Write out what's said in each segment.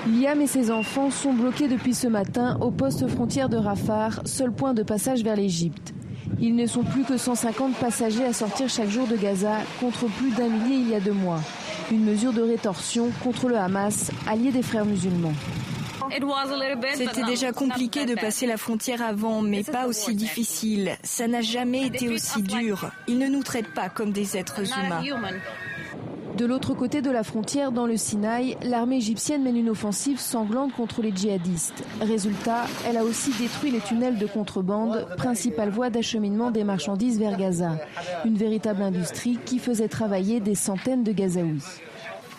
Liam et ses enfants sont bloqués depuis ce matin au poste frontière de Rafah, seul point de passage vers l'Égypte. Ils ne sont plus que 150 passagers à sortir chaque jour de Gaza, contre plus d'1 millier il y a 2 mois. Une mesure de rétorsion contre le Hamas, allié des frères musulmans. C'était déjà compliqué de passer la frontière avant, mais pas aussi difficile. Ça n'a jamais été aussi dur. Ils ne nous traitent pas comme des êtres humains. De l'autre côté de la frontière, dans le Sinaï, l'armée égyptienne mène une offensive sanglante contre les djihadistes. Résultat, elle a aussi détruit les tunnels de contrebande, principale voie d'acheminement des marchandises vers Gaza. Une véritable industrie qui faisait travailler des centaines de Gazaouis.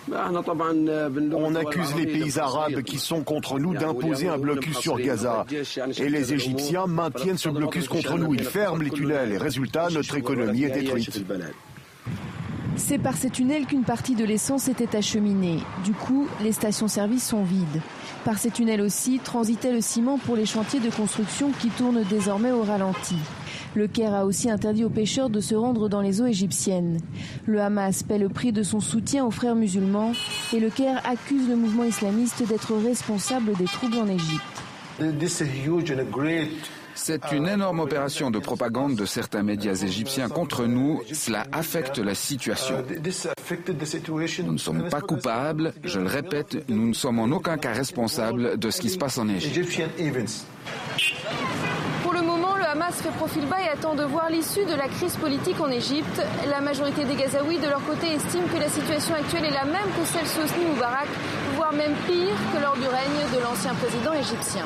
On accuse les pays arabes qui sont contre nous d'imposer un blocus sur Gaza. Et les Égyptiens maintiennent ce blocus contre nous. Ils ferment les tunnels et résultat, notre économie est détruite. C'est par ces tunnels qu'une partie de l'essence était acheminée. Du coup, les stations-service sont vides. Par ces tunnels aussi transitait le ciment pour les chantiers de construction qui tournent désormais au ralenti. Le Caire a aussi interdit aux pêcheurs de se rendre dans les eaux égyptiennes. Le Hamas paie le prix de son soutien aux frères musulmans et le Caire accuse le mouvement islamiste d'être responsable des troubles en Égypte. C'est une énorme opération de propagande de certains médias égyptiens contre nous. Cela affecte la situation. Nous ne sommes pas coupables. Je le répète, nous ne sommes en aucun cas responsables de ce qui se passe en Égypte. Pour le moment, le Hamas fait profil bas et attend de voir l'issue de la crise politique en Égypte. La majorité des Gazaouis, de leur côté, estiment que la situation actuelle est la même que celle sous Hosni Moubarak, voire même pire que lors du règne de l'ancien président égyptien.